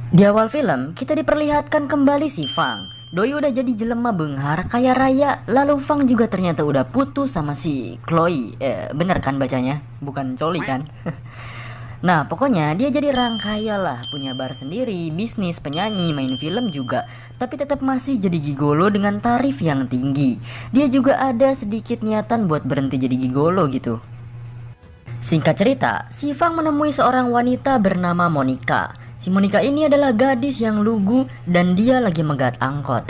Di awal film, kita diperlihatkan kembali si Fang. Doi udah jadi jelema benghar kaya raya, lalu Fang juga ternyata udah putus sama si Chloe. Bener kan bacanya? Bukan Chloe kan? Nah, pokoknya dia jadi orang kaya lah, punya bar sendiri, bisnis, penyanyi, main film juga. Tapi tetap masih jadi gigolo dengan tarif yang tinggi. Dia juga ada sedikit niatan buat berhenti jadi gigolo gitu. Singkat cerita, si Fang menemui seorang wanita bernama Monica. Si Monica ini adalah gadis yang lugu dan dia lagi megat angkot.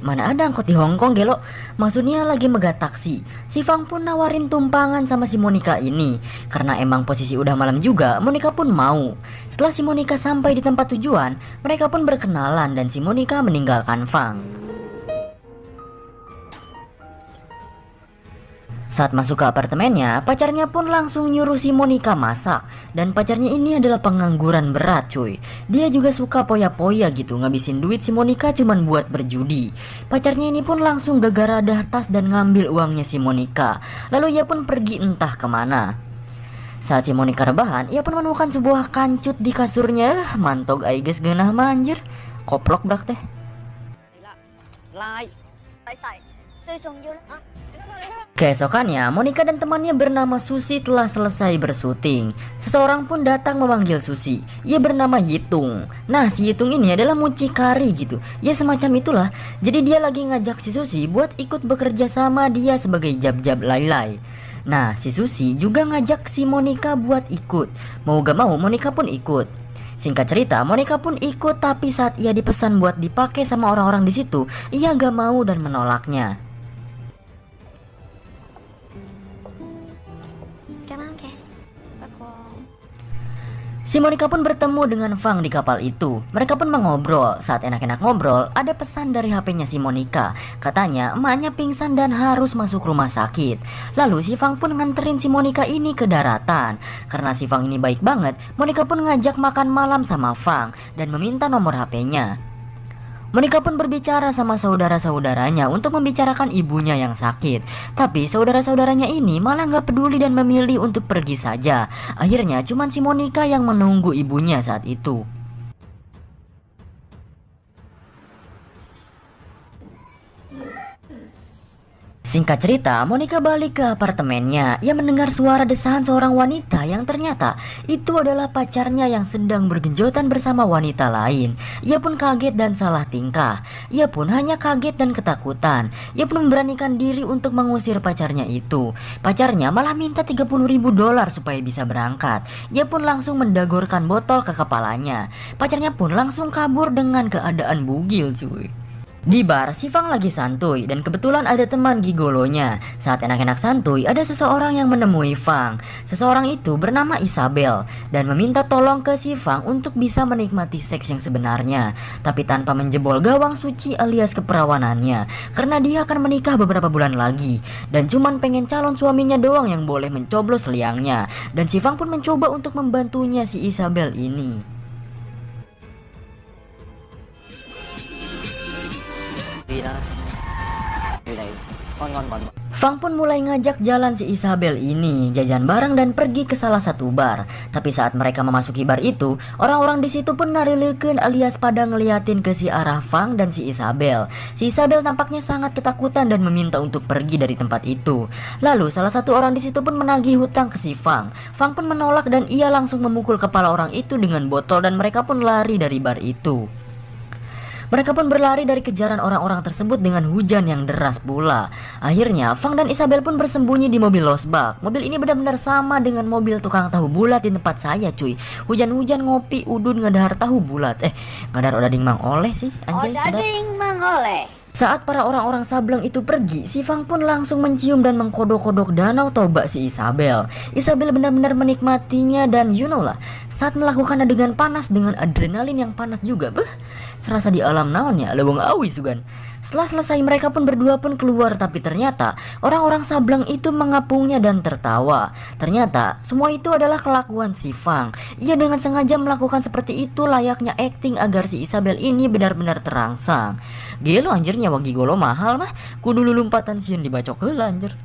Mana ada angkot di Hong Kong gelo? Maksudnya lagi megat taksi. Si Fang pun nawarin tumpangan sama si Monica ini. Karena emang posisi udah malam juga, Monica pun mau. Setelah si Monica sampai di tempat tujuan, mereka pun berkenalan dan si Monica meninggalkan Fang. Saat masuk ke apartemennya, pacarnya pun langsung nyuruh si Monica masak. Dan pacarnya ini adalah pengangguran berat cuy. Dia juga suka poya-poya gitu, ngabisin duit si Monica cuman buat berjudi. Pacarnya ini pun langsung gegaradah tas dan ngambil uangnya si Monica. Lalu ia pun pergi entah kemana. Saat si Monica rebahan, ia pun menemukan sebuah kancut di kasurnya. Mantog aiges genah manjir. Koplok brak teh. Keesokannya, Monica dan temannya bernama Susi telah selesai bersyuting. Seseorang pun datang memanggil Susi. Ia bernama Yitung. Nah, si Yitung ini adalah mucikari gitu. Ya semacam itulah. Jadi dia lagi ngajak si Susi buat ikut bekerja sama dia sebagai jab-jab lailai. Nah, si Susi juga ngajak si Monica buat ikut. Mau gak mau, Monica pun ikut. Singkat cerita, Monica pun ikut, tapi saat ia dipesan buat dipakai sama orang-orang di situ, ia gak mau dan menolaknya. Si Monica pun bertemu dengan Fang di kapal itu. Mereka pun mengobrol. Saat enak-enak ngobrol, ada pesan dari HP-nya si Monica. Katanya emaknya pingsan dan harus masuk rumah sakit. Lalu si Fang pun nganterin si Monica ini ke daratan. Karena si Fang ini baik banget, Monica pun ngajak makan malam sama Fang dan meminta nomor HP-nya. Monica pun berbicara sama saudara-saudaranya untuk membicarakan ibunya yang sakit. Tapi saudara-saudaranya ini malah gak peduli dan memilih untuk pergi saja. Akhirnya cuman si Monica yang menunggu ibunya saat itu. Singkat cerita, Monica balik ke apartemennya. Ia mendengar suara desahan seorang wanita yang ternyata itu adalah pacarnya yang sedang bergenjotan bersama wanita lain. Ia pun kaget dan salah tingkah. Ia pun hanya kaget dan ketakutan. Ia pun memberanikan diri untuk mengusir pacarnya itu. Pacarnya malah minta $30.000 supaya bisa berangkat. Ia pun langsung mendagorkan botol ke kepalanya. Pacarnya pun langsung kabur dengan keadaan bugil cuy. Di bar, si Fang lagi santuy dan kebetulan ada teman gigolonya. Saat enak-enak santuy, ada seseorang yang menemui Fang. Seseorang itu bernama Isabel dan meminta tolong ke si Fang untuk bisa menikmati seks yang sebenarnya, tapi tanpa menjebol gawang suci alias keperawanannya, karena dia akan menikah beberapa bulan lagi dan cuman pengen calon suaminya doang yang boleh mencoblos liangnya. Dan si Fang pun mencoba untuk membantunya si Isabel ini. Fang pun mulai ngajak jalan si Isabel ini jajan bareng dan pergi ke salah satu bar. Tapi saat mereka memasuki bar itu, orang-orang di situ pun narileukeun alias pada ngeliatin ke si arah Fang dan si Isabel. Si Isabel tampaknya sangat ketakutan dan meminta untuk pergi dari tempat itu. Lalu salah satu orang di situ pun menagih hutang ke si Fang. Fang pun menolak dan ia langsung memukul kepala orang itu dengan botol dan mereka pun lari dari bar itu. Mereka pun berlari dari kejaran orang-orang tersebut dengan hujan yang deras pula. Akhirnya Fang dan Isabel pun bersembunyi di mobil losbak. Mobil ini benar-benar sama dengan mobil tukang tahu bulat di tempat saya cuy. Hujan-hujan ngopi udun ngadahar tahu bulat. Ngadar odading mang oleh sih anjay sedap. Odading mang oleh. Saat para orang-orang Sableng itu pergi, si Fang pun langsung mencium dan mengkodok-kodok Danau Toba si Isabel. Isabel benar-benar menikmatinya dan you know lah, saat melakukan adegan panas dengan adrenalin yang panas juga, serasa di alam naonnya, leweng awi sugan. Setelah selesai mereka pun berdua pun keluar, tapi ternyata orang-orang Sableng itu mengapungnya dan tertawa. Ternyata semua itu adalah kelakuan si Fang. Ia dengan sengaja melakukan seperti itu layaknya acting agar si Isabel ini benar-benar terangsang. Gelo anjir nyawa gigolo mahal mah, kudu lulumpatan sieun dibacok heula anjir.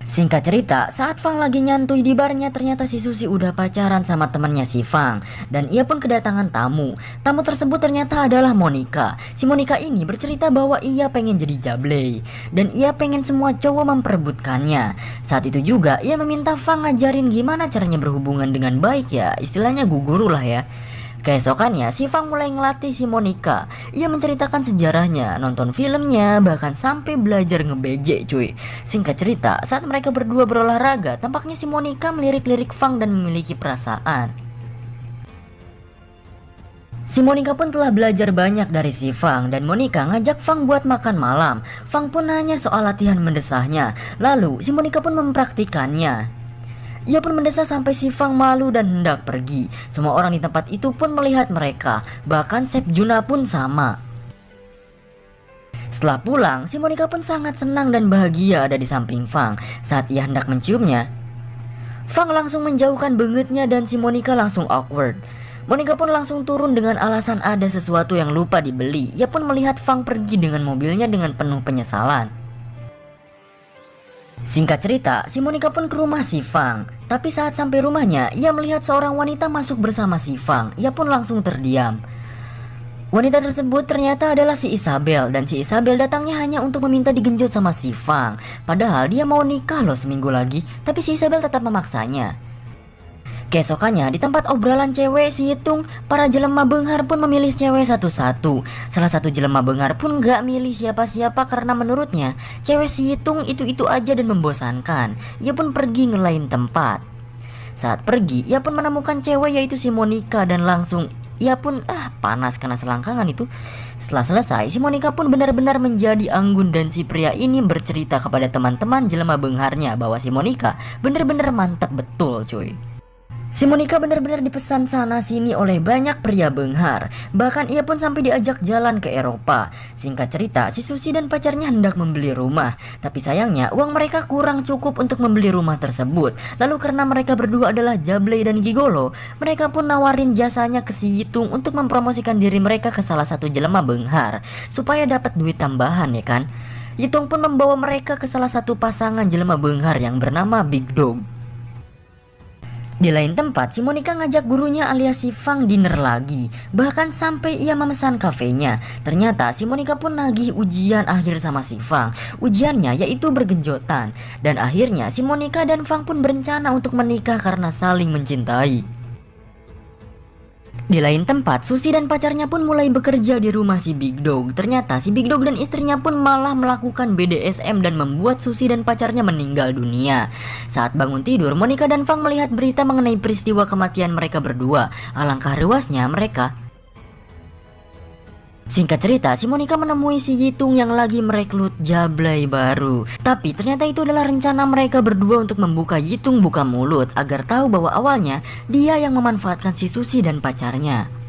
Singkat cerita, saat Fang lagi nyantui di barnya, ternyata si Susi udah pacaran sama temannya si Fang. Dan ia pun kedatangan tamu. Tamu tersebut ternyata adalah Monica. Si Monica ini bercerita bahwa ia pengen jadi jablay dan ia pengen semua cowok memperebutkannya. Saat itu juga ia meminta Fang ngajarin gimana caranya berhubungan dengan baik ya, istilahnya guguru lah ya. Keesokannya, si Fang mulai ngelatih si Monica. Ia menceritakan sejarahnya, nonton filmnya, bahkan sampai belajar ngebejek cuy. Singkat cerita, saat mereka berdua berolahraga, tampaknya si Monica melirik-lirik Fang dan memiliki perasaan. Si Monica pun telah belajar banyak dari si Fang dan Monica ngajak Fang buat makan malam. Fang pun nanya soal latihan mendesahnya. Lalu si Monica pun mempraktikannya. Ia pun mendesah sampai si Fang malu dan hendak pergi. Semua orang di tempat itu pun melihat mereka. Bahkan Chef Juna pun sama. Setelah pulang, si Monica pun sangat senang dan bahagia ada di samping Fang. Saat ia hendak menciumnya, Fang langsung menjauhkan bengetnya dan si Monica langsung awkward. Monica pun langsung turun dengan alasan ada sesuatu yang lupa dibeli. Ia pun melihat Fang pergi dengan mobilnya dengan penuh penyesalan. Singkat cerita, si Monica pun ke rumah si Fang. Tapi saat sampai rumahnya, ia melihat seorang wanita masuk bersama si Fang. Ia pun langsung terdiam. Wanita tersebut ternyata adalah si Isabel. Dan si Isabel datangnya hanya untuk meminta digenjot sama si Fang. Padahal dia mau nikah loh seminggu lagi. Tapi si Isabel tetap memaksanya. Keesokannya di tempat obrolan cewek si Hitung, para jelema benghar pun memilih cewek satu-satu. Salah satu jelema benghar pun gak milih siapa-siapa karena menurutnya cewek si Hitung itu-itu aja dan membosankan. Ia pun pergi ngelain tempat. Saat pergi ia pun menemukan cewek yaitu si Monica dan langsung ia pun panas karena selangkangan itu. Setelah selesai, si Monica pun benar-benar menjadi anggun dan si pria ini bercerita kepada teman-teman jelema bengharnya bahwa si Monica benar-benar mantap betul cuy. Si Monica benar-benar dipesan sana sini oleh banyak pria benghar. Bahkan ia pun sampai diajak jalan ke Eropa. Singkat cerita, si Susi dan pacarnya hendak membeli rumah. Tapi sayangnya uang mereka kurang cukup untuk membeli rumah tersebut. Lalu karena mereka berdua adalah jablay dan gigolo, mereka pun nawarin jasanya ke si Yitung untuk mempromosikan diri mereka ke salah satu jelema benghar supaya dapat duit tambahan ya kan. Yitung pun membawa mereka ke salah satu pasangan jelema benghar yang bernama Big Dog. Di lain tempat, si Monica ngajak gurunya alias si Fang dinner lagi. Bahkan sampai ia memesan kafenya. Ternyata si Monica pun nagih ujian akhir sama si Fang. Ujiannya yaitu bergenjotan. Dan akhirnya si Monica dan Fang pun berencana untuk menikah karena saling mencintai. Di lain tempat, Susi dan pacarnya pun mulai bekerja di rumah si Big Dog. Ternyata si Big Dog dan istrinya pun malah melakukan BDSM dan membuat Susi dan pacarnya meninggal dunia. Saat bangun tidur, Monica dan Fang melihat berita mengenai peristiwa kematian mereka berdua. Alangkah ruasnya mereka. Singkat cerita, si Monica menemui si Yitung yang lagi merekrut jablay baru. Tapi ternyata itu adalah rencana mereka berdua untuk membuka Yitung buka mulut agar tahu bahwa awalnya dia yang memanfaatkan si Susi dan pacarnya.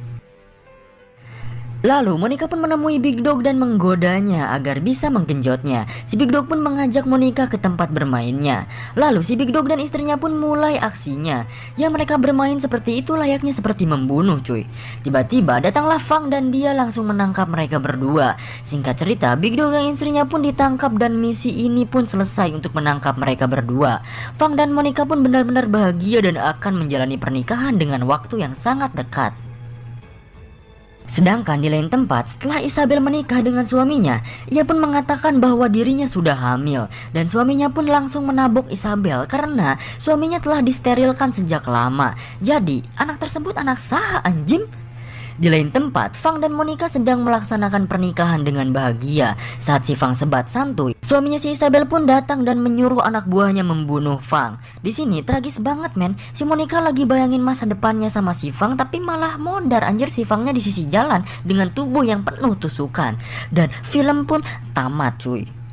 Lalu Monica pun menemui Big Dog dan menggodanya agar bisa menggenjotnya. Si Big Dog pun mengajak Monica ke tempat bermainnya. Lalu si Big Dog dan istrinya pun mulai aksinya. Ya mereka bermain seperti itu layaknya seperti membunuh cuy. Tiba-tiba datanglah Fang dan dia langsung menangkap mereka berdua. Singkat cerita, Big Dog dan istrinya pun ditangkap dan misi ini pun selesai untuk menangkap mereka berdua. Fang dan Monica pun benar-benar bahagia dan akan menjalani pernikahan dengan waktu yang sangat dekat. Sedangkan di lain tempat, setelah Isabel menikah dengan suaminya, ia pun mengatakan bahwa dirinya sudah hamil. Dan suaminya pun langsung menabok Isabel karena suaminya telah disterilkan sejak lama. Jadi anak tersebut anak sah anjing. Di lain tempat, Fang dan Monica sedang melaksanakan pernikahan dengan bahagia. Saat si Fang sebat santuy, suaminya si Isabel pun datang dan menyuruh anak buahnya membunuh Fang. Di sini tragis banget men. Si Monica lagi bayangin masa depannya sama si Fang, tapi malah modar anjir si Fangnya di sisi jalan dengan tubuh yang penuh tusukan. Dan film pun tamat cuy.